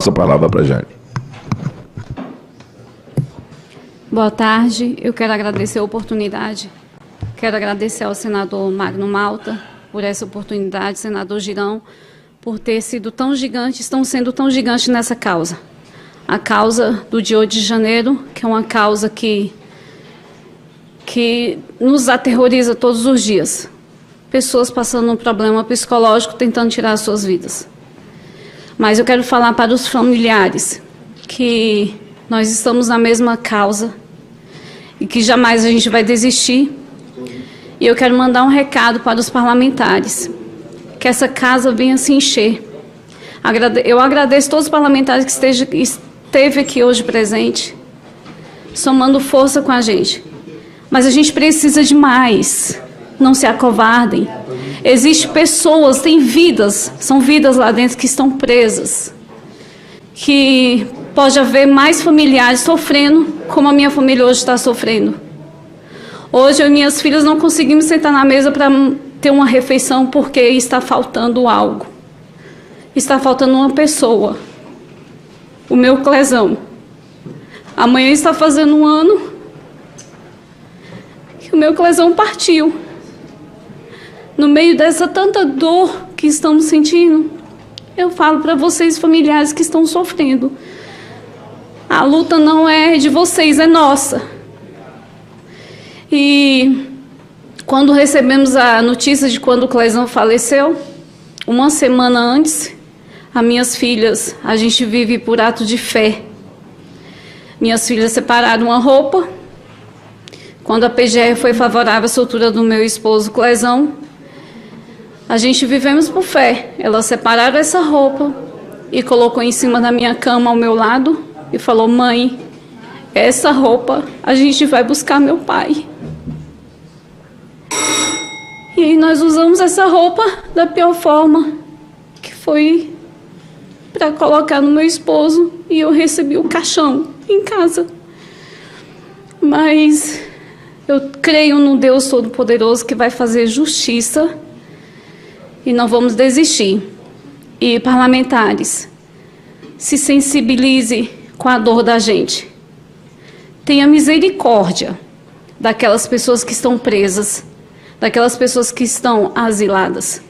Essa palavra para a Jane. Boa tarde, eu quero agradecer a oportunidade. Quero agradecer ao senador Magno Malta por essa oportunidade, senador Girão, por ter sido tão gigante, estão sendo tão gigantes nessa causa. A causa do dia 8 de janeiro, que é uma causa que nos aterroriza todos os dias. Pessoas passando um problema psicológico, tentando tirar as suas vidas. Mas eu quero falar para os familiares que nós estamos na mesma causa e que jamais a gente vai desistir. E eu quero mandar um recado para os parlamentares, que essa casa venha se encher. Eu agradeço todos os parlamentares que esteve aqui hoje presente, somando força com a gente. Mas a gente precisa de mais. Não se acovardem. Existem pessoas, tem vidas, são vidas lá dentro que estão presas. Que pode haver mais familiares sofrendo, como a minha família hoje está sofrendo. Hoje eu e minhas filhas não conseguimos sentar na mesa para ter uma refeição porque está faltando algo. Está faltando uma pessoa. O meu Clezão. Amanhã está fazendo um ano que o meu Clezão partiu. No meio dessa tanta dor que estamos sentindo, eu falo para vocês, familiares que estão sofrendo. A luta não é de vocês, é nossa. E quando recebemos a notícia de quando o Clezão faleceu, uma semana antes, as minhas filhas, a gente vive por ato de fé. Minhas filhas separaram uma roupa. Quando a PGR foi favorável à soltura do meu esposo Clezão, a gente vivemos por fé. Elas separaram essa roupa e colocou em cima da minha cama ao meu lado e falou: mãe, essa roupa a gente vai buscar meu pai. E aí nós usamos essa roupa da pior forma, que foi para colocar no meu esposo, e eu recebi o caixão em casa. Mas eu creio no Deus Todo-Poderoso que vai fazer justiça. E não vamos desistir. E parlamentares, se sensibilize com a dor da gente. Tenha misericórdia daquelas pessoas que estão presas, daquelas pessoas que estão asiladas.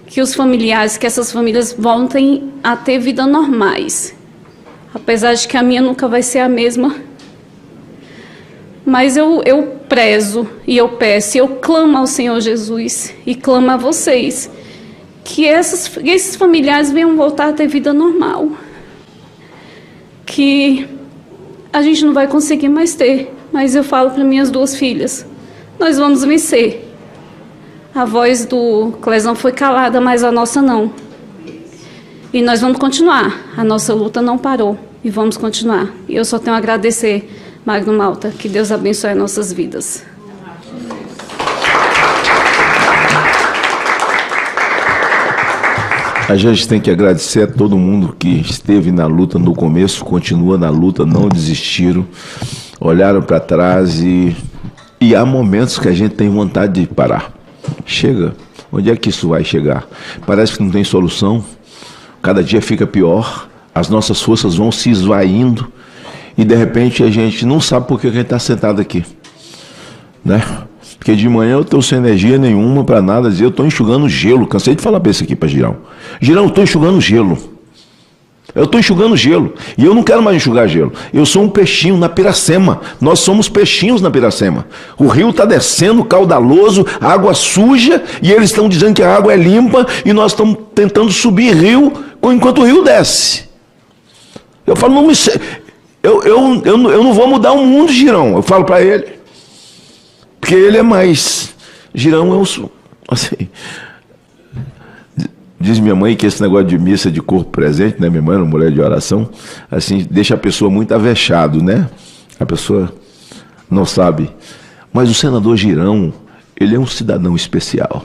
Que os familiares, que essas famílias voltem a ter vida normais. Apesar de que a minha nunca vai ser a mesma. Mas eu prezo e eu peço, e eu clamo ao Senhor Jesus e clamo a vocês que esses familiares venham voltar a ter vida normal. Que a gente não vai conseguir mais ter, mas eu falo para minhas duas filhas, nós vamos vencer. A voz do Clezão foi calada, mas a nossa não. E nós vamos continuar, a nossa luta não parou e vamos continuar. E eu só tenho a agradecer, Magno Malta, que Deus abençoe as nossas vidas. A gente tem que agradecer a todo mundo que esteve na luta no começo, continua na luta, não desistiram, olharam para trás e há momentos que a gente tem vontade de parar. Chega, onde é que isso vai chegar? Parece que não tem solução, cada dia fica pior, as nossas forças vão se esvaindo e de repente a gente não sabe por que a gente está sentado aqui, né? Porque de manhã eu estou sem energia nenhuma para nada, eu estou enxugando gelo. Cansei de falar para isso aqui para Girão. Girão, eu estou enxugando gelo. Eu estou enxugando gelo. E eu não quero mais enxugar gelo. Eu sou um peixinho na Piracema. Nós somos peixinhos na Piracema. O rio está descendo, caudaloso, água suja, e eles estão dizendo que a água é limpa, e nós estamos tentando subir rio enquanto o rio desce. Eu falo, não me... eu não vou mudar o mundo, Girão. Eu falo para ele. Porque ele é mais... Girão é um... Assim, diz minha mãe que esse negócio de missa de corpo presente, né? Minha mãe era uma mulher de oração, assim, deixa a pessoa muito avexado, né? A pessoa não sabe. Mas o senador Girão, ele é um cidadão especial.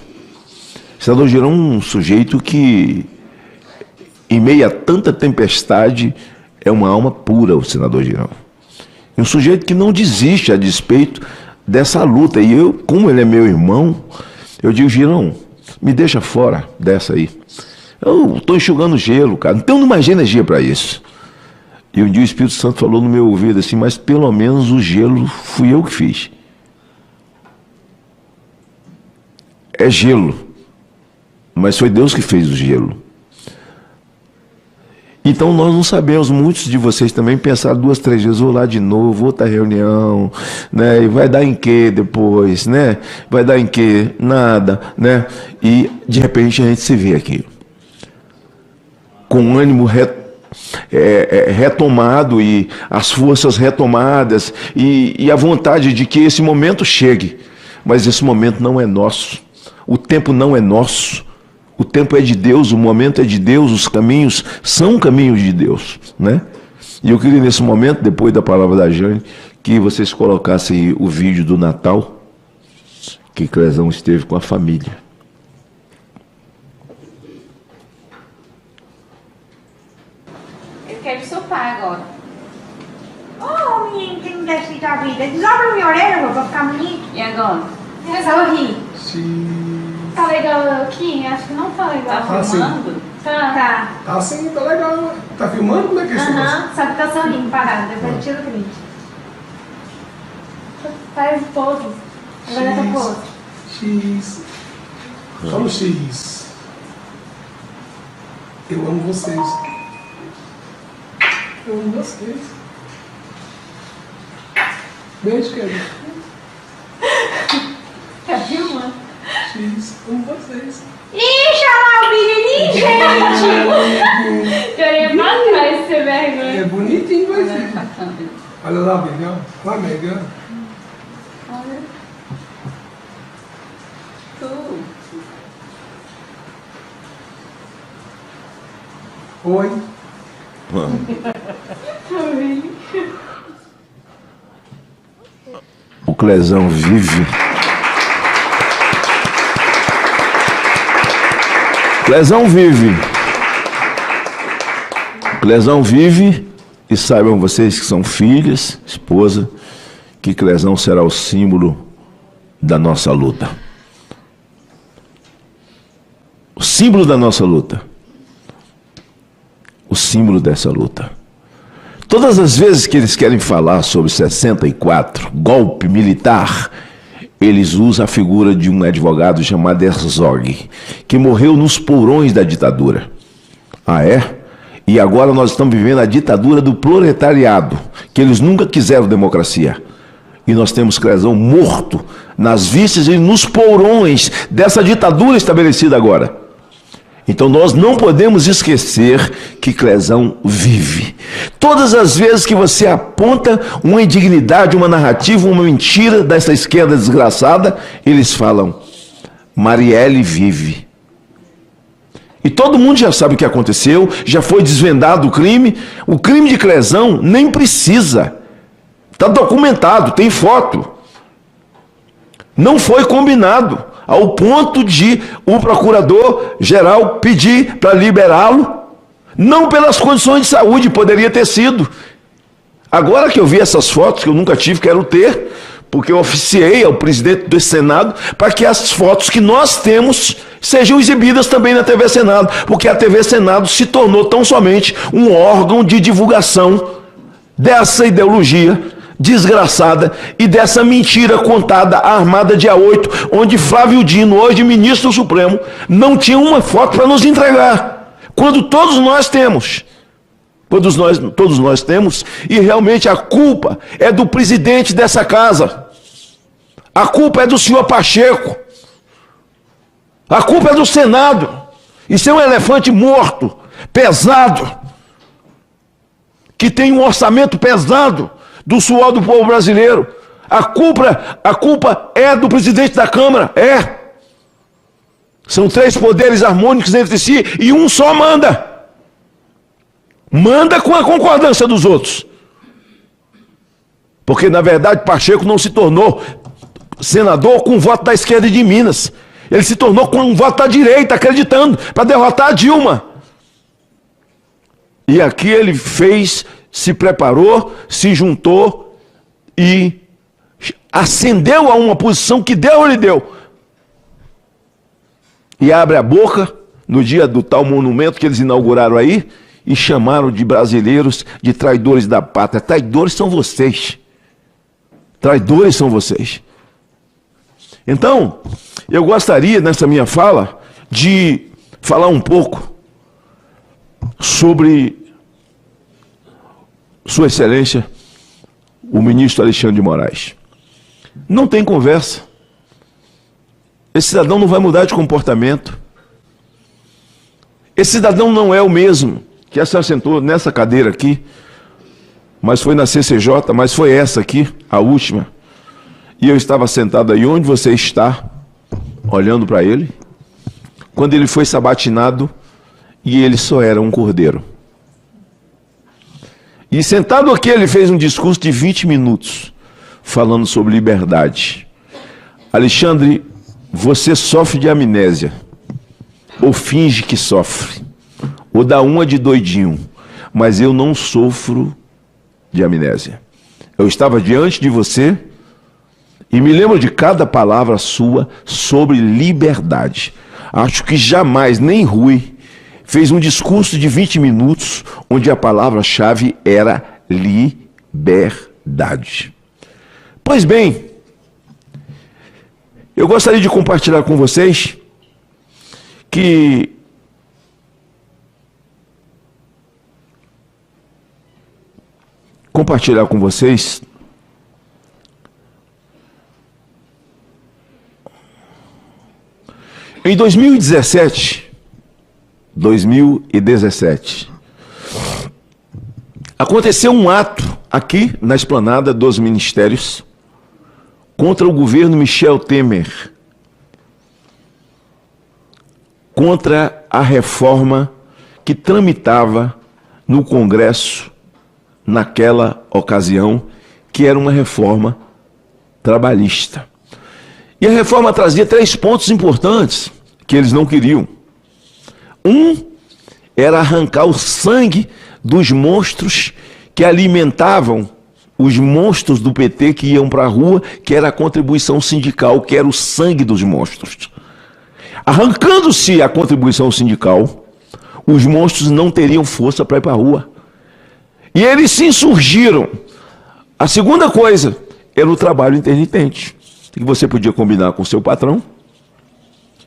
O senador Girão é um sujeito que, em meio a tanta tempestade, é uma alma pura, o senador Girão. Um sujeito que não desiste a despeito dessa luta. E eu, como ele é meu irmão, eu digo: Girão, me deixa fora dessa aí. Eu estou enxugando gelo, cara. Não tenho mais energia para isso. E um dia o Espírito Santo falou no meu ouvido assim, mas pelo menos o gelo fui eu que fiz. É gelo. Mas foi Deus que fez o gelo. Então nós não sabemos, muitos de vocês também pensaram 2, 3 vezes, vou lá de novo, outra reunião, né? E vai dar em quê depois, né? Vai dar em quê? Nada, né? E de repente a gente se vê aqui. Com ânimo retomado e as forças retomadas e a vontade de que esse momento chegue. Mas esse momento não é nosso. O tempo não é nosso. O tempo é de Deus, o momento é de Deus, os caminhos são caminhos de Deus, né? E eu queria nesse momento, depois da palavra da Jane, que vocês colocassem o vídeo do Natal, que Clezão esteve com a família. Eu quero seu pai agora. Oh, menino que não deixa de dar vida. Desabra minha orelha, vou ficar bonito. E agora? Sorri. Tá legal aqui? Acho que não tá legal. Tá filmando? Tá. Tá sim, tá legal. Tá filmando? Como é que é isso? Só que tá sorrindo, parado. Depois eu tiro o print. Faz pose. Agora essa pose. X. Só no X. Eu amo vocês. Eu amo vocês. Beijo, querido. Tá filmando? X. Amo vocês. Ih, chamar o menininho, gente! Queria pra trás, ser vergonha. É bonitinho, vai ser. Olha lá, Miguel. Olha, Miguel. Olha. Oi. O Clezão vive. Clezão vive. Clezão vive. E saibam vocês que são filhas, esposa, que Clezão será o símbolo da nossa luta. O símbolo da nossa luta. O símbolo dessa luta. Todas as vezes que eles querem falar sobre 64, golpe militar, eles usam a figura de um advogado chamado Herzog, que morreu nos porões da ditadura. Ah, é? E agora nós estamos vivendo a ditadura do proletariado, que eles nunca quiseram democracia. E nós temos Clezão morto nas vistas e nos porões dessa ditadura estabelecida agora. Então nós não podemos esquecer que Clezão vive. Todas as vezes que você aponta uma indignidade, uma narrativa, uma mentira dessa esquerda desgraçada, eles falam, Marielle vive. E todo mundo já sabe o que aconteceu, já foi desvendado o crime. O crime de Clezão nem precisa. Está documentado, tem foto. Não foi combinado, ao ponto de o procurador-geral pedir para liberá-lo, não pelas condições de saúde, poderia ter sido. Agora que eu vi essas fotos, que eu nunca tive, quero ter, porque eu oficiei ao presidente do Senado para que as fotos que nós temos sejam exibidas também na TV Senado, porque a TV Senado se tornou tão somente um órgão de divulgação dessa ideologia desgraçada e dessa mentira contada, armada dia 8, onde Flávio Dino, hoje ministro Supremo, não tinha uma foto para nos entregar, quando todos nós temos. Todos nós temos, e realmente a culpa é do presidente dessa casa. A culpa é do senhor Pacheco. A culpa é do Senado. Isso é um elefante morto, pesado, que tem um orçamento pesado do suor do povo brasileiro. A culpa é do presidente da Câmara, é. São 3 poderes harmônicos entre si e um só manda. Manda com a concordância dos outros. Porque, na verdade, Pacheco não se tornou senador com o voto da esquerda e de Minas. Ele se tornou com um voto da direita, acreditando, para derrotar a Dilma. E aqui ele fez, se preparou, se juntou e ascendeu a uma posição que Deus lhe deu. E abre a boca no dia do tal monumento que eles inauguraram aí, e chamaram de brasileiros de traidores da pátria. Traidores são vocês. Traidores são vocês. Então, eu gostaria, nessa minha fala, de falar um pouco sobre Sua Excelência, o ministro Alexandre de Moraes. Não tem conversa. Esse cidadão não vai mudar de comportamento. Esse cidadão não é o mesmo que se assentou nessa cadeira aqui, mas foi na CCJ, mas foi essa aqui, a última. E eu estava sentado aí onde você está, olhando para ele, quando ele foi sabatinado e ele só era um cordeiro. E sentado aqui ele fez um discurso de 20 minutos, falando sobre liberdade. Alexandre, você sofre de amnésia, ou finge que sofre, ou dá uma de doidinho, mas eu não sofro de amnésia. Eu estava diante de você e me lembro de cada palavra sua sobre liberdade. Acho que jamais, nem Rui, fez um discurso de 20 minutos onde a palavra-chave era liberdade. Pois bem, eu gostaria de compartilhar com vocês que em 2017, aconteceu um ato aqui na esplanada dos ministérios contra o governo Michel Temer, contra a reforma que tramitava no Congresso naquela ocasião, que era uma reforma trabalhista. E a reforma trazia 3 pontos importantes que eles não queriam. Um era arrancar o sangue dos monstros que alimentavam os monstros do PT que iam para a rua, que era a contribuição sindical, que era o sangue dos monstros. Arrancando-se a contribuição sindical, os monstros não teriam força para ir para a rua. E eles se insurgiram. A segunda coisa era o trabalho intermitente, que você podia combinar com o seu patrão,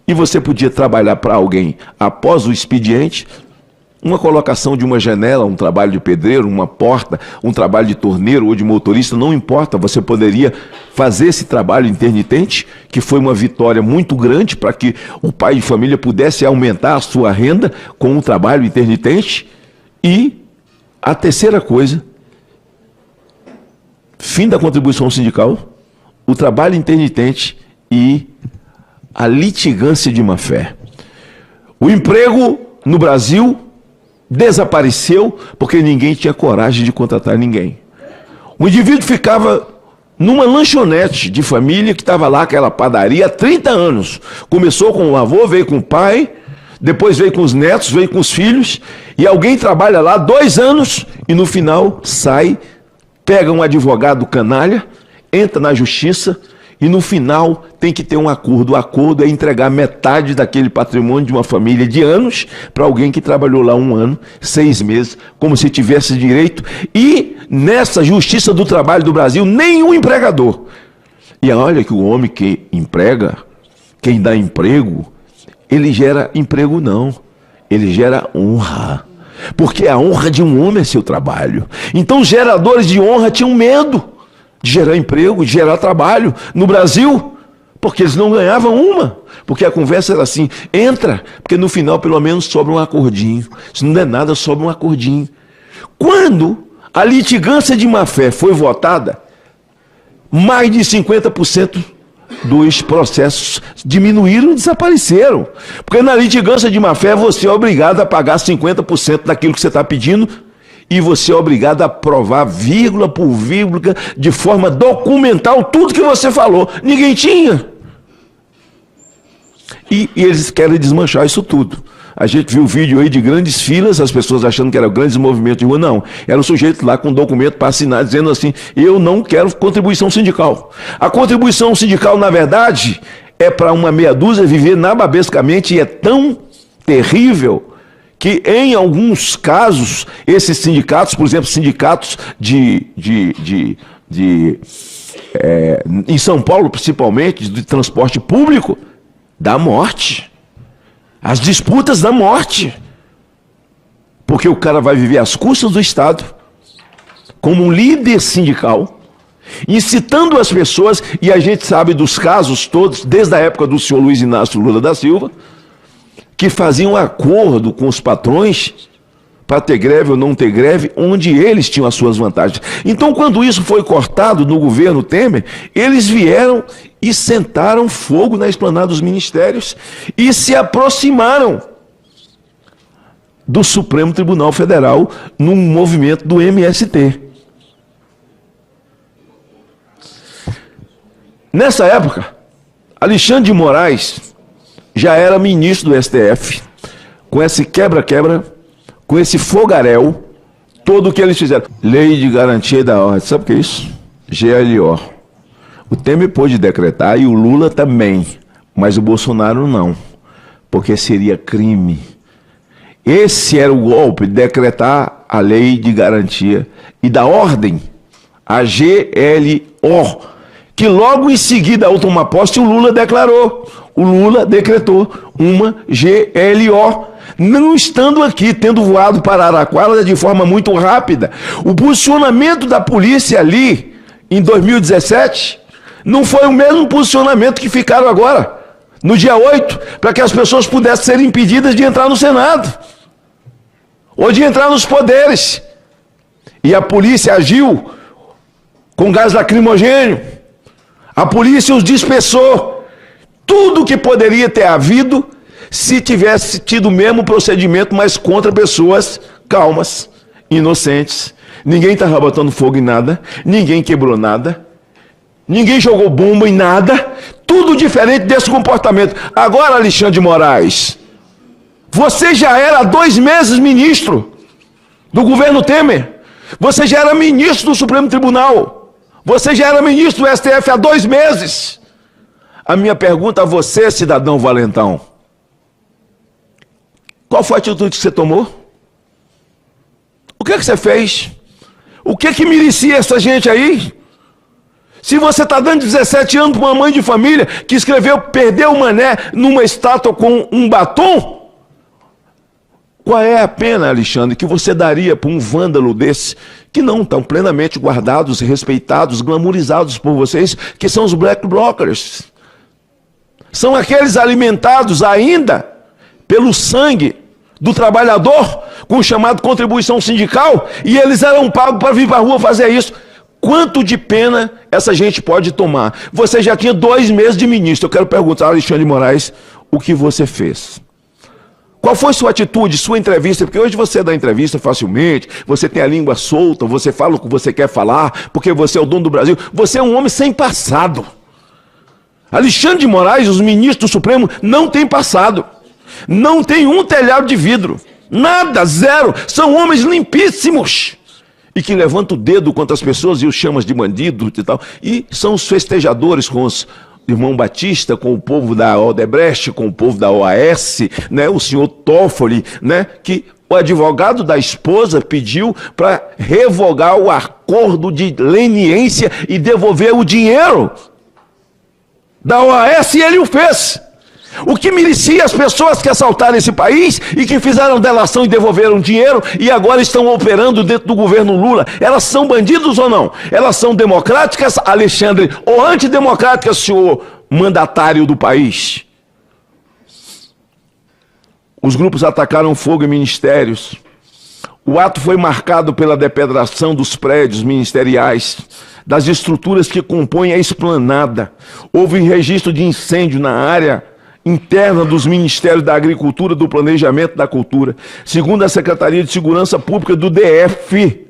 e você podia trabalhar para alguém após o expediente, uma colocação de uma janela, um trabalho de pedreiro, uma porta, um trabalho de torneiro ou de motorista, não importa, você poderia fazer esse trabalho intermitente, que foi uma vitória muito grande para que o pai de família pudesse aumentar a sua renda com o trabalho intermitente. E a terceira coisa, fim da contribuição sindical, o trabalho intermitente e a litigância de má-fé. O emprego no Brasil desapareceu porque ninguém tinha coragem de contratar ninguém. O indivíduo ficava numa lanchonete de família que estava lá, aquela padaria, há 30 anos. Começou com o avô, veio com o pai, depois veio com os netos, veio com os filhos, e alguém trabalha lá 2 anos e no final sai, pega um advogado canalha, entra na justiça e no final tem que ter um acordo. O acordo é entregar metade daquele patrimônio de uma família de anos para alguém que trabalhou lá 1 ano, 6 meses, como se tivesse direito. E nessa justiça do trabalho do Brasil, nenhum empregador. E olha que o homem que emprega, quem dá emprego, ele gera emprego não, ele gera honra. Porque a honra de um homem é seu trabalho. Então os geradores de honra tinham medo de gerar emprego, de gerar trabalho no Brasil, porque eles não ganhavam uma. Porque a conversa era assim, entra, porque no final pelo menos sobra um acordinho. Se não der nada, sobra um acordinho. Quando a litigância de má-fé foi votada, mais de 50% dos processos diminuíram e desapareceram. Porque na litigância de má-fé você é obrigado a pagar 50% daquilo que você está pedindo e você é obrigado a provar vírgula por vírgula, de forma documental, tudo que você falou. Ninguém tinha. E eles querem desmanchar isso tudo. A gente viu vídeo aí de grandes filas, as pessoas achando que eram grandes movimentos de rua. Não, era um sujeito lá com um documento para assinar, dizendo assim, eu não quero contribuição sindical. A contribuição sindical, na verdade, é para uma meia dúzia viver nababescamente, e é tão terrível que, em alguns casos, esses sindicatos, por exemplo, sindicatos em São Paulo, principalmente, de transporte público, dá morte. As disputas da morte. Porque o cara vai viver às custas do Estado, como um líder sindical, incitando as pessoas, e a gente sabe dos casos todos, desde a época do senhor Luiz Inácio Lula da Silva, que faziam acordo com os patrões para ter greve ou não ter greve, onde eles tinham as suas vantagens. Então, quando isso foi cortado no governo Temer, eles vieram e sentaram fogo na esplanada dos ministérios e se aproximaram do Supremo Tribunal Federal num movimento do MST. Nessa época, Alexandre de Moraes já era ministro do STF, com esse quebra-quebra, com esse fogaréu, todo o que eles fizeram. Lei de Garantia da Ordem, sabe o que é isso? GLO. O Temer pôde decretar e o Lula também, mas o Bolsonaro não, porque seria crime. Esse era o golpe, decretar a Lei de Garantia e da Ordem, a GLO, que logo em seguida, ao tomar posse, o Lula declarou. O Lula decretou uma GLO, não estando aqui, tendo voado para Araraquara de forma muito rápida. O posicionamento da polícia ali, em 2017, não foi o mesmo posicionamento que ficaram agora, no dia 8, para que as pessoas pudessem ser impedidas de entrar no Senado, ou de entrar nos poderes. E a polícia agiu com gás lacrimogênio, a polícia os dispersou. Tudo que poderia ter havido se tivesse tido o mesmo procedimento, mas contra pessoas calmas, inocentes. Ninguém estava botando fogo em nada, ninguém quebrou nada, ninguém jogou bomba em nada, tudo diferente desse comportamento. Agora, Alexandre de Moraes, você já era há 2 meses ministro do governo Temer, você já era ministro do Supremo Tribunal, você já era ministro do STF há 2 meses. A minha pergunta a você, cidadão valentão, qual foi a atitude que você tomou? O que você fez? O que merecia essa gente aí? Se você está dando 17 anos para uma mãe de família que escreveu "perdeu o mané" numa estátua com um batom, qual é a pena, Alexandre, que você daria para um vândalo desse, que não estão plenamente guardados, respeitados, glamorizados por vocês, que são os black blockers? São aqueles alimentados ainda pelo sangue do trabalhador, com o chamado contribuição sindical, e eles eram pagos para vir para a rua fazer isso. Quanto de pena essa gente pode tomar? Você já tinha 2 meses de ministro. Eu quero perguntar a Alexandre de Moraes o que você fez. Qual foi sua atitude, sua entrevista? Porque hoje você dá entrevista facilmente, você tem a língua solta, você fala o que você quer falar, porque você é o dono do Brasil. Você é um homem sem passado. Alexandre de Moraes, os ministros do Supremo, não têm passado. Não tem um telhado de vidro. Nada, zero. São homens limpíssimos. E que levantam o dedo contra as pessoas e os chamam de bandido e tal. E são os festejadores com os irmão Batista, com o povo da Odebrecht, com o povo da OAS, né? O senhor Toffoli, né? Que o advogado da esposa pediu para revogar o acordo de leniência e devolver o dinheiro da OAS, e ele o fez. O que merecia as pessoas que assaltaram esse país e que fizeram delação e devolveram dinheiro e agora estão operando dentro do governo Lula, elas são bandidos ou não? Elas são democráticas, Alexandre, ou antidemocráticas, senhor mandatário do país? Os grupos atacaram fogo em ministérios. O ato foi marcado pela depredação dos prédios ministeriais, das estruturas que compõem a esplanada. Houve registro de incêndio na área interna dos Ministérios da Agricultura, do Planejamento e da Cultura. Segundo a Secretaria de Segurança Pública do DF,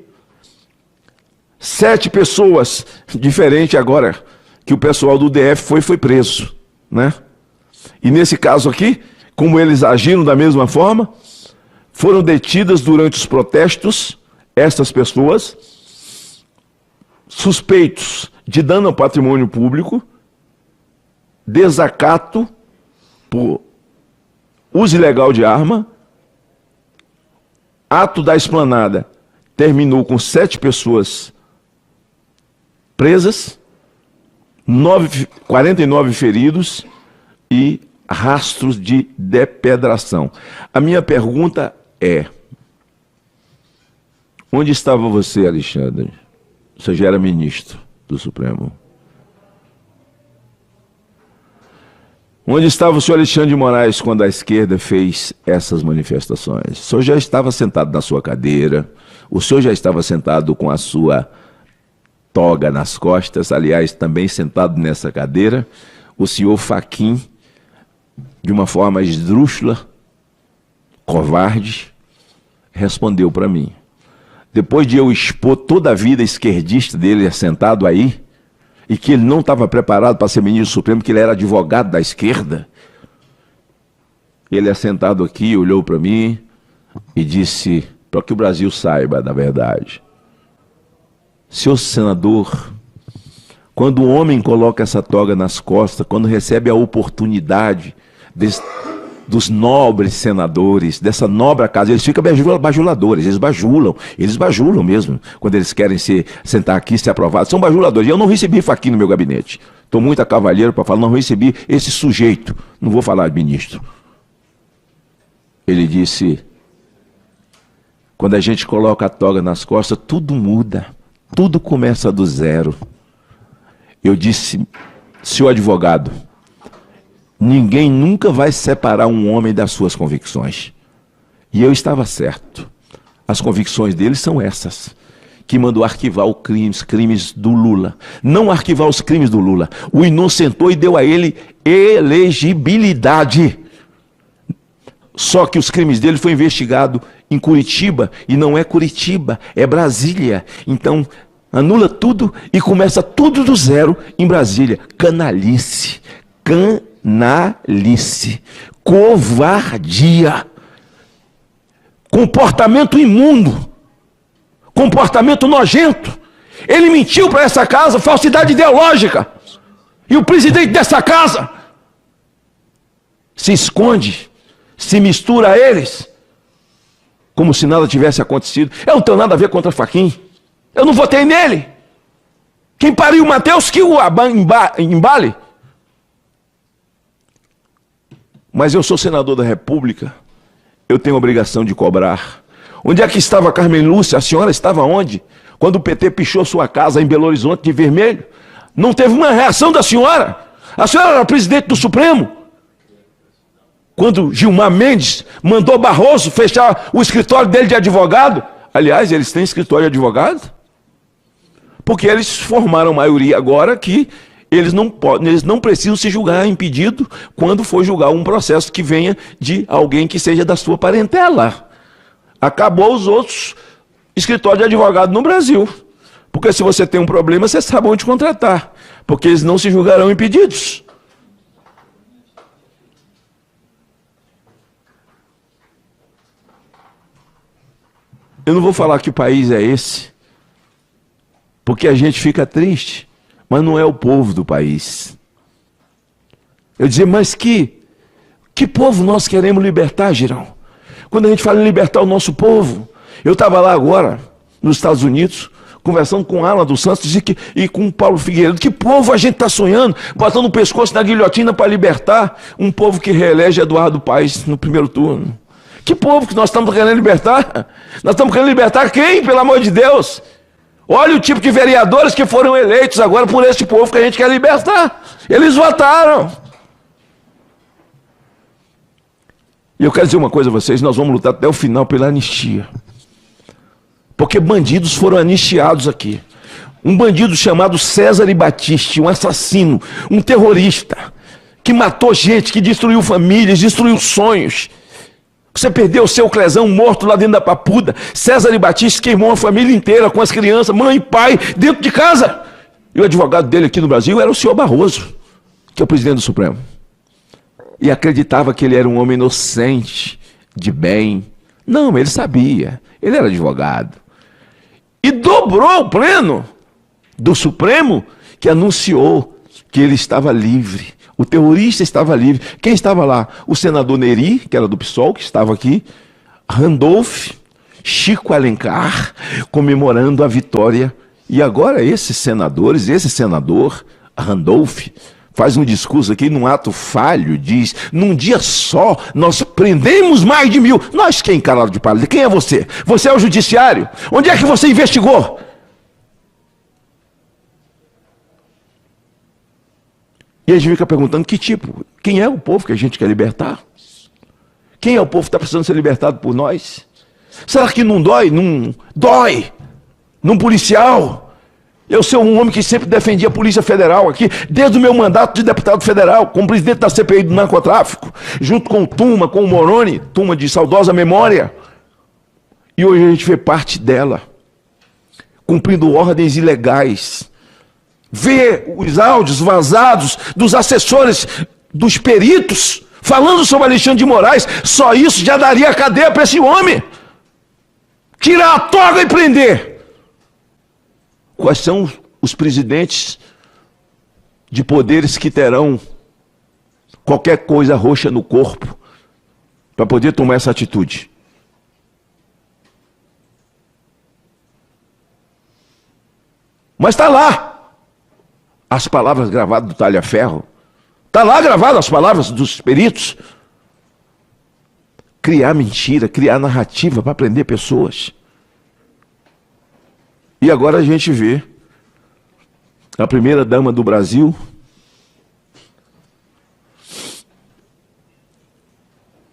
7 pessoas, diferente agora que o pessoal do DF foi preso, né? E nesse caso aqui, como eles agiram da mesma forma, foram detidas durante os protestos estas pessoas, suspeitos de dano ao patrimônio público, desacato por uso ilegal de arma. Ato da Esplanada terminou com 7 pessoas presas, 49 feridos e rastros de depedração. A minha pergunta é: onde estava você, Alexandre? Você já era ministro do Supremo. Onde estava o senhor Alexandre de Moraes quando a esquerda fez essas manifestações? O senhor já estava sentado na sua cadeira, o senhor já estava sentado com a sua toga nas costas, aliás, também sentado nessa cadeira, o senhor Fachin, de uma forma esdrúxula, covarde, respondeu para mim. Depois de eu expor toda a vida esquerdista dele sentado aí, e que ele não estava preparado para ser ministro do Supremo, que ele era advogado da esquerda, ele assentado aqui, olhou para mim e disse, para que o Brasil saiba da verdade: senhor senador, quando o homem coloca essa toga nas costas, quando recebe a oportunidade dos nobres senadores, dessa nobre casa, eles ficam bajuladores, eles bajulam mesmo, quando eles querem sentar aqui e ser aprovados, são bajuladores. Eu não recebi Fachin no meu gabinete, estou muito a cavalheiro para falar, não recebi esse sujeito, não vou falar de ministro. Ele disse, quando a gente coloca a toga nas costas, tudo muda, tudo começa do zero. Eu disse, senhor advogado, ninguém nunca vai separar um homem das suas convicções. E eu estava certo. As convicções dele são essas. Que mandou arquivar os crimes do Lula. Não arquivar os crimes do Lula. O inocentou e deu a ele elegibilidade. Só que os crimes dele foram investigados em Curitiba. E não é Curitiba, é Brasília. Então, anula tudo e começa tudo do zero em Brasília. Canalice. Canalice, covardia, comportamento imundo, comportamento nojento. Ele mentiu para essa casa, falsidade ideológica. E o presidente dessa casa se esconde, se mistura a eles, como se nada tivesse acontecido. Eu não tenho nada a ver contra Fachin. Eu não votei nele. Quem pariu o Mateus que o embale. Mas eu sou senador da República, eu tenho a obrigação de cobrar. Onde é que estava Carmen Lúcia? A senhora estava onde? Quando o PT pichou sua casa em Belo Horizonte de vermelho? Não teve uma reação da senhora? A senhora era presidente do Supremo? Quando Gilmar Mendes mandou Barroso fechar o escritório dele de advogado? Aliás, eles têm escritório de advogado? Porque eles formaram maioria agora que eles não precisam se julgar impedido quando for julgar um processo que venha de alguém que seja da sua parentela. Acabou os outros escritórios de advogado no Brasil. Porque se você tem um problema, você sabe onde contratar. Porque eles não se julgarão impedidos. Eu não vou falar que país é esse, porque a gente fica triste. Mas não é o povo do país. Eu dizia, mas que povo nós queremos libertar, Girão? Quando a gente fala em libertar o nosso povo, eu estava lá agora, nos Estados Unidos, conversando com Alan dos Santos e com Paulo Figueiredo. Que povo a gente está sonhando, botando o pescoço na guilhotina para libertar um povo que reelege Eduardo Paes no primeiro turno? Que povo que nós estamos querendo libertar? Nós estamos querendo libertar quem, pelo amor de Deus? Olha o tipo de vereadores que foram eleitos agora por esse povo que a gente quer libertar. Eles votaram. E eu quero dizer uma coisa a vocês, nós vamos lutar até o final pela anistia. Porque bandidos foram anistiados aqui. Um bandido chamado César Battisti, um assassino, um terrorista, que matou gente, que destruiu famílias, destruiu sonhos. Você perdeu o seu Clezão morto lá dentro da Papuda. César Battisti queimou a família inteira com as crianças, mãe e pai, dentro de casa. E o advogado dele aqui no Brasil era o senhor Barroso, que é o presidente do Supremo. E acreditava que ele era um homem inocente, de bem. Não, ele sabia. Ele era advogado. E dobrou o pleno do Supremo, que anunciou que ele estava livre. O terrorista estava livre. Quem estava lá? O senador Neri, que era do PSOL, que estava aqui, Randolph, Chico Alencar, comemorando a vitória. E agora esses senadores, esse senador, Randolph, faz um discurso aqui num ato falho, diz, num dia só nós prendemos mais de 1000. Nós quem, caralho de palha? Quem é você? Você é o judiciário? Onde é que você investigou? E a gente fica perguntando que tipo, quem é o povo que a gente quer libertar? Quem é o povo que está precisando ser libertado por nós? Será que não dói? Não dói num policial. Eu sou um homem que sempre defendia a Polícia Federal aqui, desde o meu mandato de deputado federal, como presidente da CPI do narcotráfico, junto com o Tuma, com o Moroni, Tuma de saudosa memória. E hoje a gente vê parte dela, cumprindo ordens ilegais. Vê os áudios vazados dos assessores, dos peritos, falando sobre Alexandre de Moraes. Só isso já daria a cadeia para esse homem. Tirar a toga e prender. Quais são os presidentes de poderes que terão qualquer coisa roxa no corpo para poder tomar essa atitude? Mas está lá as palavras gravadas do talha-ferro. Está lá gravadas as palavras dos peritos. Criar mentira, criar narrativa para prender pessoas. E agora a gente vê a primeira-dama do Brasil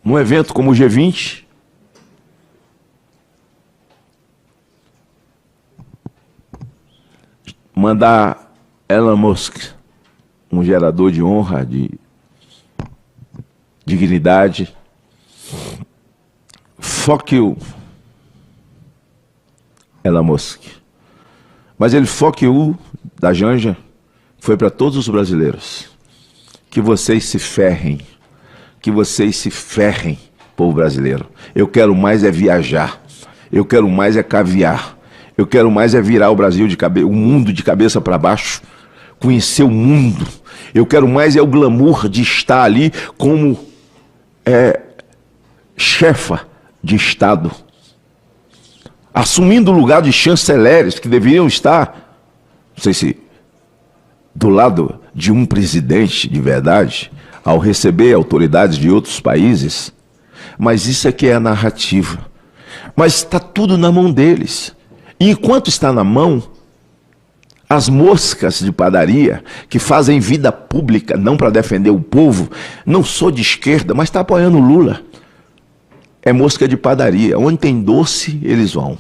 num evento como o G20, mandar Elon Musk, um gerador de honra, de dignidade. Fuck you, Elon Musk. Mas ele fuck you da Janja foi para todos os brasileiros. Que vocês se ferrem. Que vocês se ferrem, povo brasileiro. Eu quero mais é viajar. Eu quero mais é caviar. Eu quero mais é virar o Brasil de cabeça, o mundo de cabeça para baixo. Conhecer o mundo. Eu quero mais é o glamour de estar ali como chefa de Estado, assumindo o lugar de chanceleres que deveriam estar, não sei se do lado de um presidente de verdade, ao receber autoridades de outros países. Mas isso aqui é a narrativa. Mas está tudo na mão deles. E enquanto está na mão, as moscas de padaria, que fazem vida pública, não para defender o povo, não sou de esquerda, mas está apoiando o Lula. É mosca de padaria. Onde tem doce, eles vão.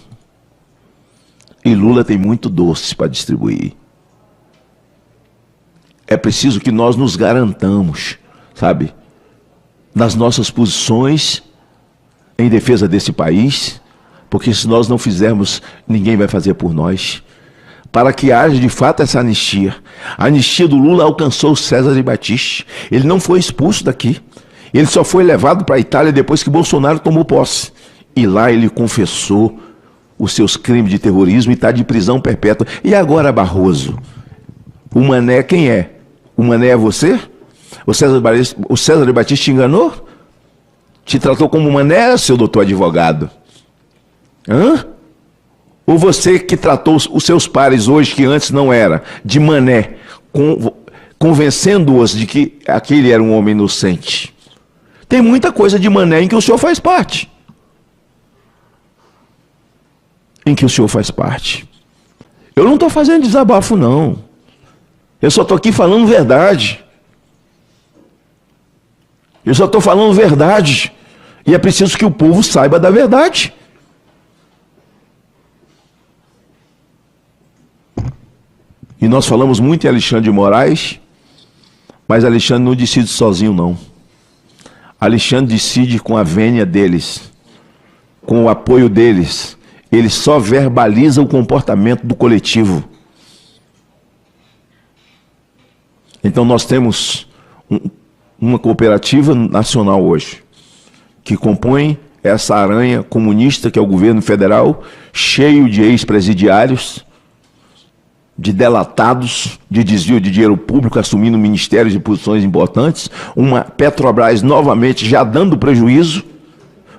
E Lula tem muito doce para distribuir. É preciso que nós nos garantamos, sabe, nas nossas posições em defesa desse país, porque se nós não fizermos, ninguém vai fazer por nós. Para que haja de fato essa anistia. A anistia do Lula alcançou César de Battisti. Ele não foi expulso daqui. Ele só foi levado para a Itália depois que Bolsonaro tomou posse. E lá ele confessou os seus crimes de terrorismo e está de prisão perpétua. E agora, Barroso? O Mané quem é? O Mané é você? O César de Battisti te enganou? Te tratou como Mané, seu doutor advogado? Hã? Ou você que tratou os seus pares hoje, que antes não era, de Mané, convencendo-os de que aquele era um homem inocente? Tem muita coisa de Mané em que o senhor faz parte. Em que o senhor faz parte. Eu não estou fazendo desabafo, não. Eu só estou aqui falando verdade. Eu só estou falando verdade. E é preciso que o povo saiba da verdade. E nós falamos muito em Alexandre de Moraes, mas Alexandre não decide sozinho, não. Alexandre decide com a vênia deles, com o apoio deles. Ele só verbaliza o comportamento do coletivo. Então nós temos uma cooperativa nacional hoje, que compõe essa aranha comunista que é o governo federal, cheio de ex-presidiários, de delatados de desvio de dinheiro público assumindo ministérios e posições importantes, uma Petrobras novamente já dando prejuízo,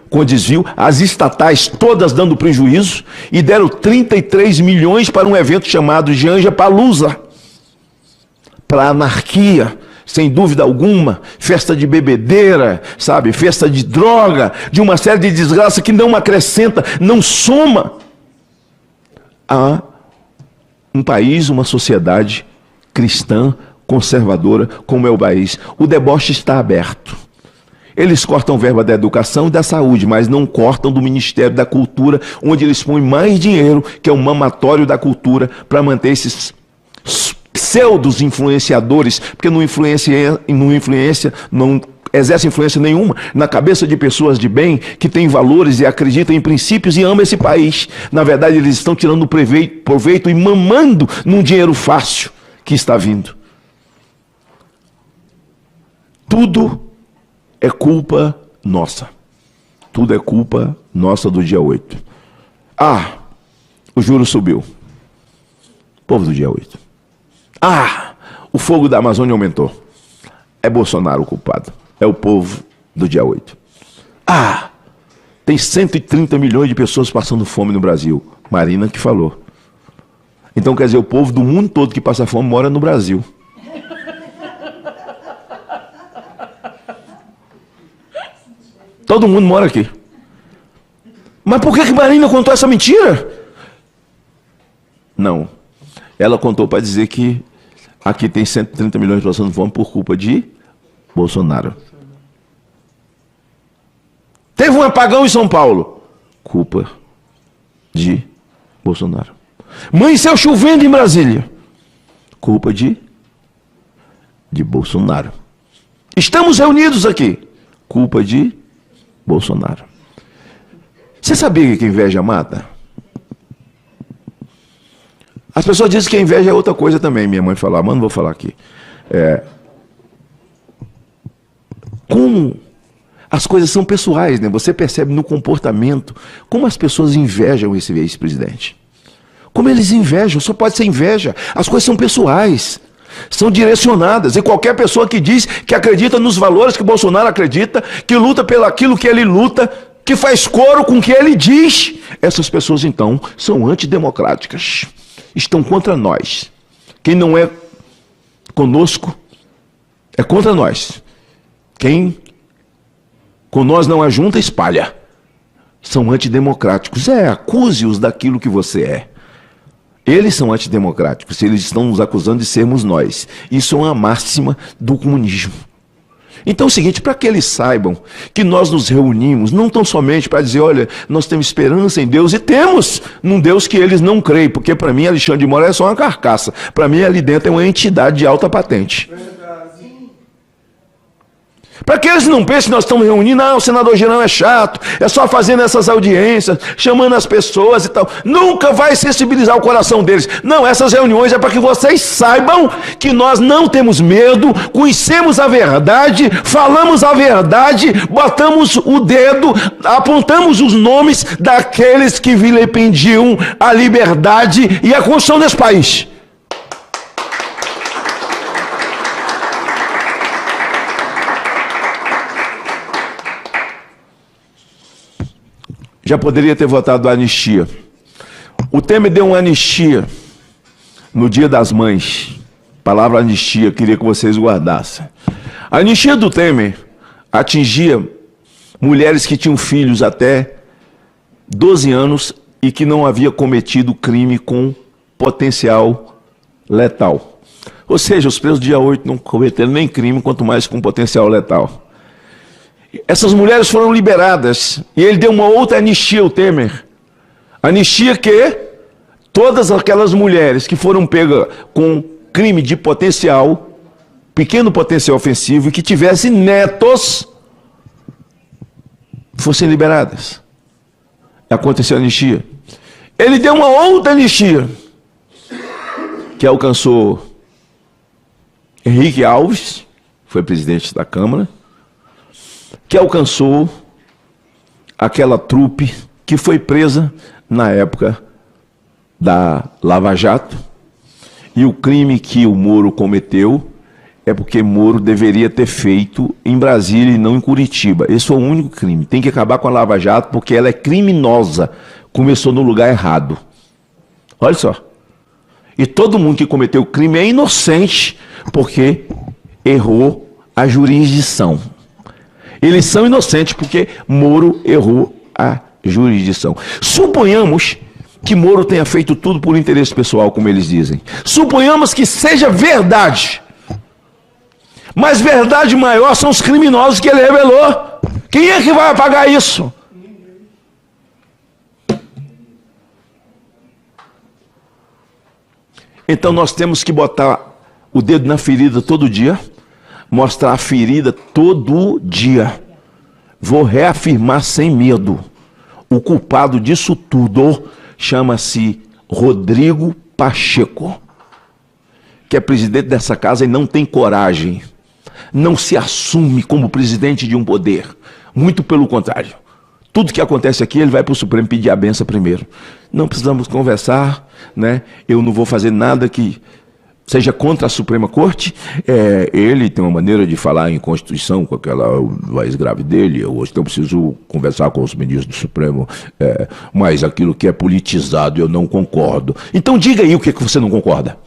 com desvio, as estatais todas dando prejuízo, e deram 33 milhões para um evento chamado Janja Palusa, para anarquia, sem dúvida alguma, festa de bebedeira, sabe, festa de droga, de uma série de desgraças que não acrescenta, não soma a um país, uma sociedade cristã, conservadora, como é o país. O deboche está aberto. Eles cortam verba da educação e da saúde, mas não cortam do Ministério da Cultura, onde eles põem mais dinheiro, que é o mamatório da cultura, para manter esses pseudos influenciadores, porque não exerce influência nenhuma na cabeça de pessoas de bem, que têm valores e acreditam em princípios e amam esse país. Na verdade, eles estão tirando proveito e mamando num dinheiro fácil que está vindo. Tudo é culpa nossa. Tudo é culpa nossa do dia 8. Ah, o juro subiu. Povo do dia 8. Ah, o fogo da Amazônia aumentou. É Bolsonaro o culpado. É o povo do dia 8. Ah, tem 130 milhões de pessoas passando fome no Brasil. Marina que falou. Então quer dizer, o povo do mundo todo que passa fome mora no Brasil. Todo mundo mora aqui. Mas por que Marina contou essa mentira? Não. Ela contou para dizer que aqui tem 130 milhões de passando fome por culpa de Bolsonaro. Teve um apagão em São Paulo. Culpa de Bolsonaro. Amanheceu chovendo em Brasília. Culpa de Bolsonaro. Estamos reunidos aqui. Culpa de Bolsonaro. Você sabia que a inveja mata? As pessoas dizem que a inveja é outra coisa também. Minha mãe falava, mas não vou falar aqui. Como as coisas são pessoais, né? Você percebe no comportamento como as pessoas invejam esse ex-presidente. Como eles invejam, só pode ser inveja. As coisas são pessoais, são direcionadas. E qualquer pessoa que diz que acredita nos valores que Bolsonaro acredita, que luta pelo aquilo que ele luta, que faz coro com o que ele diz, essas pessoas então são antidemocráticas. Estão contra nós. Quem não é conosco é contra nós. Quem com nós não ajunta, espalha. São antidemocráticos. Acuse-os daquilo que você é. Eles são antidemocráticos. Eles estão nos acusando de sermos nós. Isso é uma máxima do comunismo. Então é o seguinte, para que eles saibam que nós nos reunimos, não tão somente para dizer, olha, nós temos esperança em Deus, e temos num Deus que eles não creem, porque para mim Alexandre de Moraes é só uma carcaça. Para mim ali dentro é uma entidade de alta patente. Para que eles não pensem que nós estamos reunindo, o senador Girão é chato, é só fazendo essas audiências, chamando as pessoas e tal. Nunca vai sensibilizar o coração deles. Não, essas reuniões é para que vocês saibam que nós não temos medo, conhecemos a verdade, falamos a verdade, botamos o dedo, apontamos os nomes daqueles que vilipendiam a liberdade e a construção desse país. Já poderia ter votado a anistia. O Temer deu uma anistia no Dia das Mães. Palavra anistia, queria que vocês guardassem. A anistia do Temer atingia mulheres que tinham filhos até 12 anos e que não havia cometido crime com potencial letal. Ou seja, os presos do dia 8 não cometeram nem crime, quanto mais com potencial letal. Essas mulheres foram liberadas e ele deu uma outra anistia ao Temer. Anistia que todas aquelas mulheres que foram pegas com crime de potencial, pequeno potencial ofensivo, e que tivessem netos, fossem liberadas. Aconteceu a anistia. Ele deu uma outra anistia que alcançou Henrique Alves, foi presidente da Câmara, que alcançou aquela trupe que foi presa na época da Lava Jato E o crime que o Moro cometeu é porque Moro deveria ter feito em Brasília e não em Curitiba. Esse foi o único crime. Tem que acabar com a Lava Jato porque ela é criminosa. Começou no lugar errado. Olha só. E todo mundo que cometeu o crime é inocente porque errou a jurisdição. Eles são inocentes porque Moro errou a jurisdição. Suponhamos que Moro tenha feito tudo por interesse pessoal, como eles dizem. Suponhamos que seja verdade. Mas verdade maior são os criminosos que ele revelou. Quem é que vai pagar isso? Então nós temos que botar o dedo na ferida todo dia, mostrar a ferida todo dia. Vou reafirmar sem medo. O culpado disso tudo chama-se Rodrigo Pacheco, que é presidente dessa casa e não tem coragem. Não se assume como presidente de um poder. Muito pelo contrário. Tudo que acontece aqui, ele vai para o Supremo pedir a benção primeiro. Não precisamos conversar, né? Eu não vou fazer nada que seja contra a Suprema Corte. Ele tem uma maneira de falar em Constituição com aquela voz grave dele. Eu não preciso conversar com os ministros do Supremo, mas aquilo que é politizado eu não concordo. Então diga aí o que você não concorda.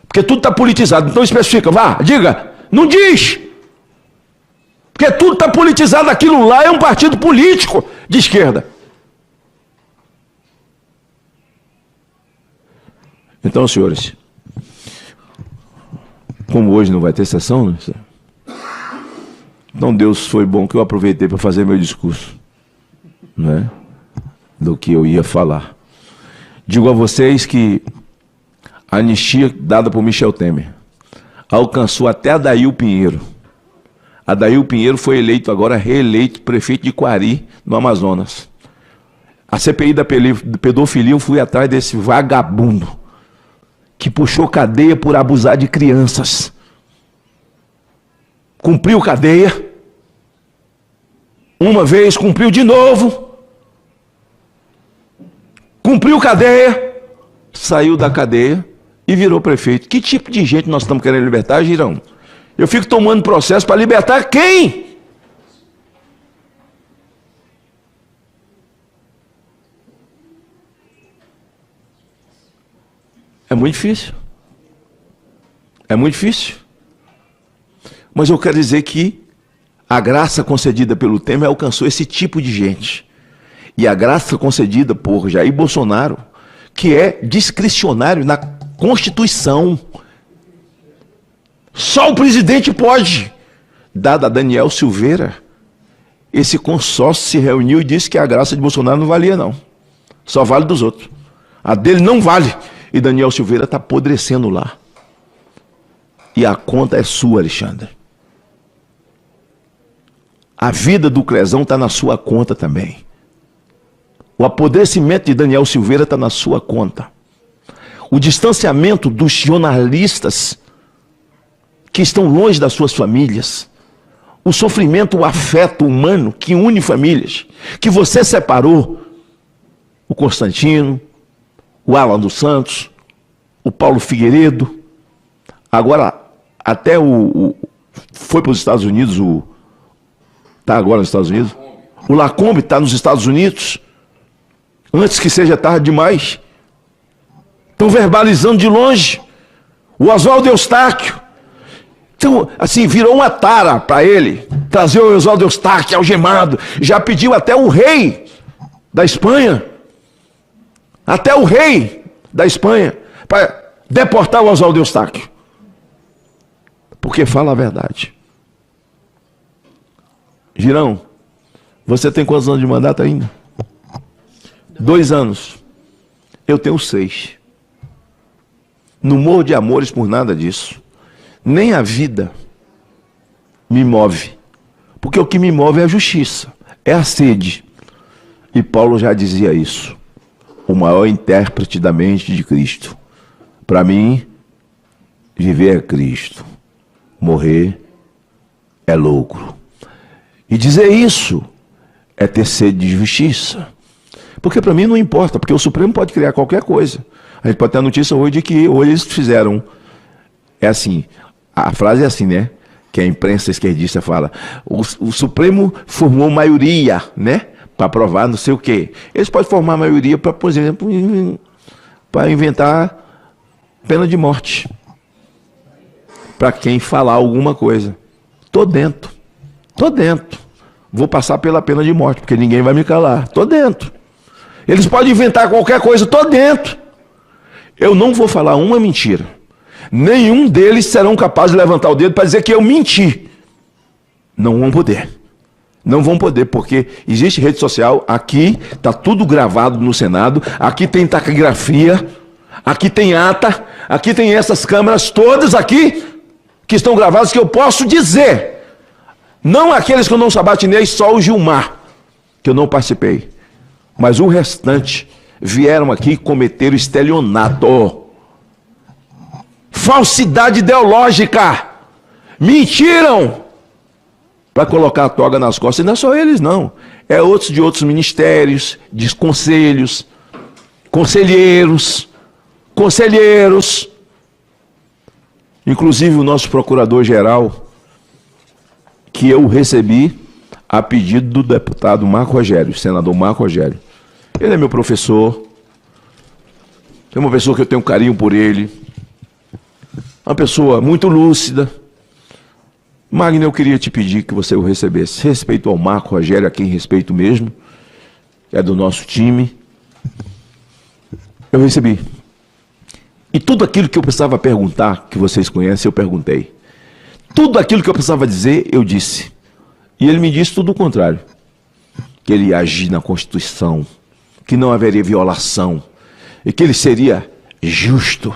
Porque tudo está politizado. Então especifica, vá, diga. Não diz. Porque tudo está politizado, aquilo lá é um partido político de esquerda. Então, senhores, como hoje não vai ter sessão, né? Então Deus foi bom que eu aproveitei para fazer meu discurso, né? Do que eu ia falar. Digo a vocês que a anistia dada por Michel Temer alcançou até Adail Pinheiro. Adail Pinheiro foi eleito agora, reeleito prefeito de Quari, no Amazonas. A CPI da pedofilia, eu fui atrás desse vagabundo que puxou cadeia por abusar de crianças. Cumpriu cadeia. Uma vez, cumpriu de novo. Cumpriu cadeia. Saiu da cadeia e virou prefeito. Que tipo de gente nós estamos querendo libertar, Girão? Eu fico tomando processo para libertar quem? É muito difícil. É muito difícil. Mas eu quero dizer que a graça concedida pelo Temer alcançou esse tipo de gente. E a graça concedida por Jair Bolsonaro, que é discricionário na Constituição. Só o presidente pode. Dada a Daniel Silveira, esse consórcio se reuniu e disse que a graça de Bolsonaro não valia, não. Só vale dos outros. A dele não vale. E Daniel Silveira está apodrecendo lá. E a conta é sua, Alexandre. A vida do Crezão está na sua conta também. O apodrecimento de Daniel Silveira está na sua conta. O distanciamento dos jornalistas que estão longe das suas famílias, o sofrimento, o afeto humano que une famílias, que você separou, o Constantino, o Alan dos Santos, o Paulo Figueiredo, agora até foi para os Estados Unidos, está agora nos Estados Unidos, o Lacombe está nos Estados Unidos, antes que seja tarde demais, estão verbalizando de longe, o Oswaldo Eustáquio. Então, assim, virou uma tara para ele trazer o Oswaldo Eustáquio algemado. Já pediu até o rei da Espanha, para deportar o Oswaldo Eustáquio. Porque fala a verdade. Girão, você tem quantos anos de mandato ainda? 2 anos. Eu tenho 6. Não morro de amores por nada disso. Nem a vida me move. Porque o que me move é a justiça, é a sede. E Paulo já dizia isso. O maior intérprete da mente de Cristo. Para mim, viver é Cristo. Morrer é lucro. E dizer isso é ter sede de justiça. Porque para mim não importa, porque o Supremo pode criar qualquer coisa. A gente pode ter a notícia hoje de que hoje eles fizeram É assim, a frase é assim, né? Que a imprensa esquerdista fala. O Supremo formou maioria, né? Para aprovar não sei o quê. Eles podem formar maioria para, por exemplo, para inventar pena de morte. Para quem falar alguma coisa. Tô dentro. Vou passar pela pena de morte, porque ninguém vai me calar. Tô dentro. Eles podem inventar qualquer coisa, tô dentro. Eu não vou falar uma mentira. Nenhum deles serão capazes de levantar o dedo para dizer que eu menti. Não vão poder. Não vão poder, porque existe rede social, aqui está tudo gravado no Senado, aqui tem taquigrafia, aqui tem ata, aqui tem essas câmeras todas aqui, que estão gravadas, que eu posso dizer. Não aqueles que eu não sabatinei, só o Gilmar, que eu não participei. Mas o restante vieram aqui e cometeram estelionato. Falsidade ideológica. Mentiram para colocar a toga nas costas. E não é só eles, não. É outros de outros ministérios, de conselhos, conselheiros. Inclusive o nosso procurador-geral, que eu recebi a pedido do deputado Marco Rogério, senador Marco Rogério. Ele é meu professor. É uma pessoa que eu tenho carinho por ele. Uma pessoa muito lúcida. Magno, eu queria te pedir que você o recebesse. Respeito ao Marco Rogério, a quem respeito mesmo, que é do nosso time. Eu recebi. E tudo aquilo que eu precisava perguntar, que vocês conhecem, eu perguntei. Tudo aquilo que eu precisava dizer, eu disse. E ele me disse tudo o contrário. Que ele ia agir na Constituição, que não haveria violação, e que ele seria justo,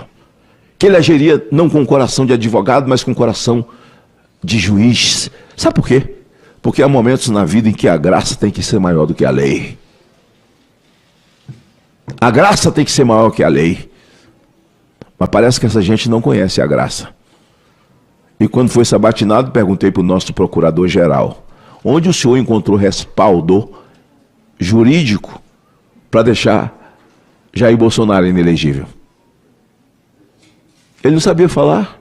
que ele agiria não com coração de advogado, mas com coração de juiz. Sabe por quê? Porque há momentos na vida em que a graça tem que ser maior do que a lei. A graça tem que ser maior que a lei. Mas parece que essa gente não conhece a graça. E quando foi sabatinado, perguntei para o nosso procurador-geral, onde o senhor encontrou respaldo jurídico para deixar Jair Bolsonaro inelegível? Ele não sabia falar.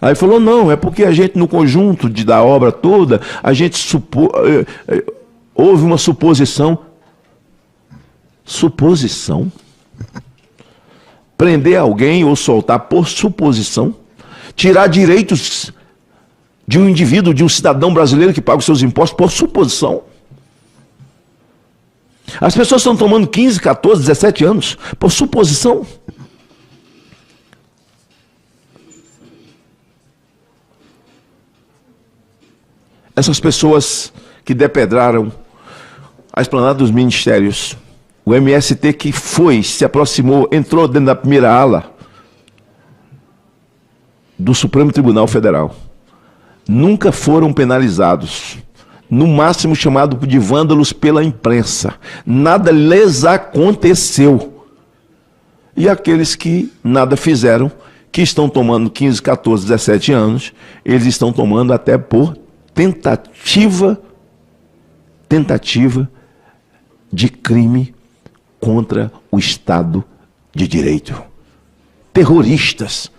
Aí falou, não, é porque a gente, no conjunto da obra toda, a gente houve uma suposição. Suposição? Prender alguém ou soltar por suposição? Tirar direitos de um indivíduo, de um cidadão brasileiro que paga os seus impostos por suposição? As pessoas estão tomando 15, 14, 17 anos por suposição. Essas pessoas que depedraram a esplanada dos ministérios, o MST que foi, se aproximou, entrou dentro da primeira ala do Supremo Tribunal Federal, nunca foram penalizados, no máximo chamado de vândalos pela imprensa. Nada lhes aconteceu. E aqueles que nada fizeram, que estão tomando 15, 14, 17 anos, eles estão tomando até por tentativa de crime contra o Estado de Direito. Terroristas.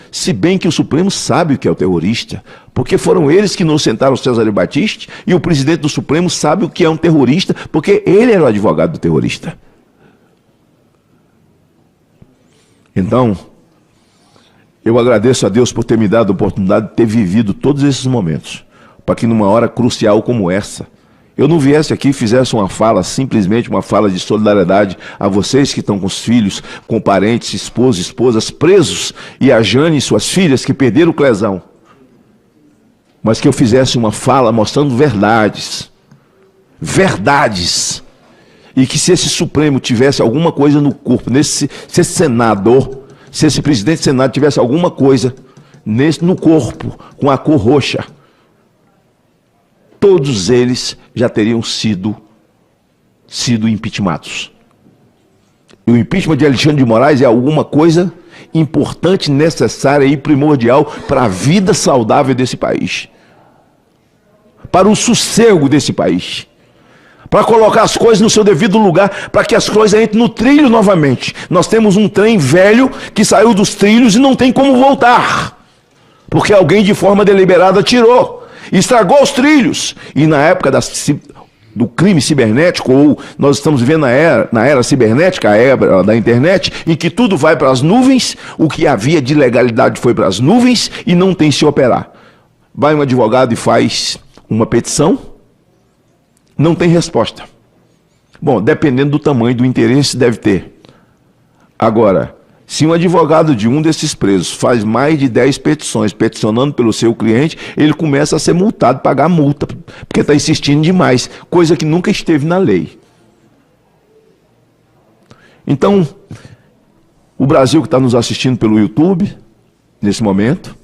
Se bem que o Supremo sabe o que é o terrorista, porque foram eles que inocentaram o César Battisti, e o presidente do Supremo sabe o que é um terrorista, porque ele era o advogado do terrorista. Então, eu agradeço a Deus por ter me dado a oportunidade de ter vivido todos esses momentos, para que numa hora crucial como essa, eu não viesse aqui e fizesse uma fala, simplesmente uma fala de solidariedade a vocês que estão com os filhos, com parentes, esposos, esposas presos, e a Jane e suas filhas que perderam o Clezão. Mas que eu fizesse uma fala mostrando verdades. E que se esse Supremo tivesse alguma coisa no corpo, se esse senador, se esse presidente do Senado tivesse alguma coisa no corpo, com a cor roxa, todos eles já teriam sido impeachmentados. E o impeachment de Alexandre de Moraes é alguma coisa importante, necessária e primordial para a vida saudável desse país. Para o sossego desse país. para colocar as coisas no seu devido lugar, para que as coisas entrem no trilho novamente. Nós temos um trem velho que saiu dos trilhos e não tem como voltar, porque alguém de forma deliberada tirou, estragou os trilhos. E na época do crime cibernético, ou nós estamos vivendo na era cibernética, a era da internet, em que tudo vai para as nuvens, o que havia de legalidade foi para as nuvens e não tem se operar. Vai um advogado e faz uma petição, não tem resposta. Bom, dependendo do tamanho do interesse, deve ter. Agora, se um advogado de um desses presos faz mais de 10 petições peticionando pelo seu cliente, ele começa a ser multado, pagar multa, porque está insistindo demais, coisa que nunca esteve na lei. Então, o Brasil que está nos assistindo pelo YouTube, nesse momento,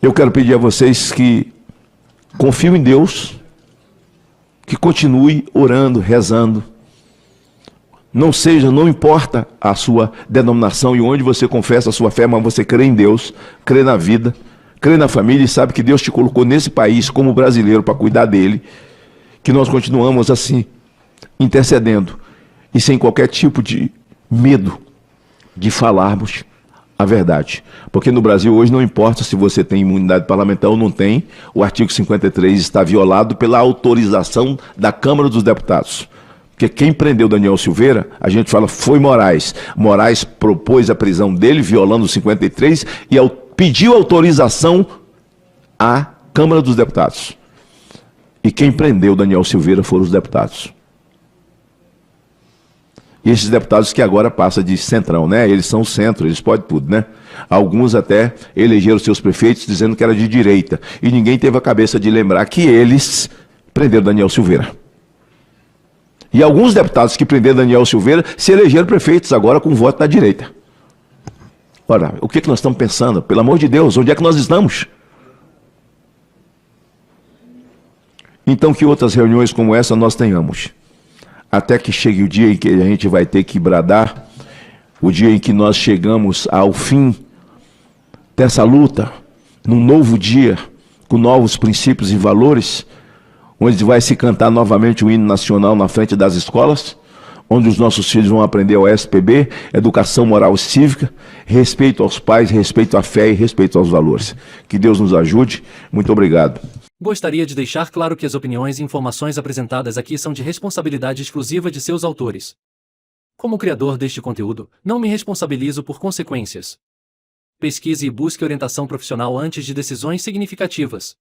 eu quero pedir a vocês que confiem em Deus, que continue orando, rezando. Não importa a sua denominação e onde você confessa a sua fé, mas você crê em Deus, crê na vida, crê na família e sabe que Deus te colocou nesse país como brasileiro para cuidar dele, que nós continuamos assim, intercedendo e sem qualquer tipo de medo de falarmos a verdade. Porque no Brasil hoje não importa se você tem imunidade parlamentar ou não tem, o artigo 53 está violado pela autorização da Câmara dos Deputados. Porque quem prendeu Daniel Silveira, a gente fala, foi Moraes. Moraes propôs a prisão dele, violando o 53, e pediu autorização à Câmara dos Deputados. E quem prendeu Daniel Silveira foram os deputados. E esses deputados que agora passam de centrão, né? Eles são centro, eles podem tudo, né? Alguns até elegeram seus prefeitos dizendo que era de direita. E ninguém teve a cabeça de lembrar que eles prenderam Daniel Silveira. E alguns deputados que prenderam Daniel Silveira se elegeram prefeitos agora com voto da direita. Ora, o que nós estamos pensando? Pelo amor de Deus, onde é que nós estamos? Então que outras reuniões como essa nós tenhamos. Até que chegue o dia em que a gente vai ter que bradar, o dia em que nós chegamos ao fim dessa luta, num novo dia, com novos princípios e valores, onde vai se cantar novamente o hino nacional na frente das escolas, onde os nossos filhos vão aprender o SPB, educação moral e cívica, respeito aos pais, respeito à fé e respeito aos valores. Que Deus nos ajude. Muito obrigado. Gostaria de deixar claro que as opiniões e informações apresentadas aqui são de responsabilidade exclusiva de seus autores. Como criador deste conteúdo, não me responsabilizo por consequências. Pesquise e busque orientação profissional antes de decisões significativas.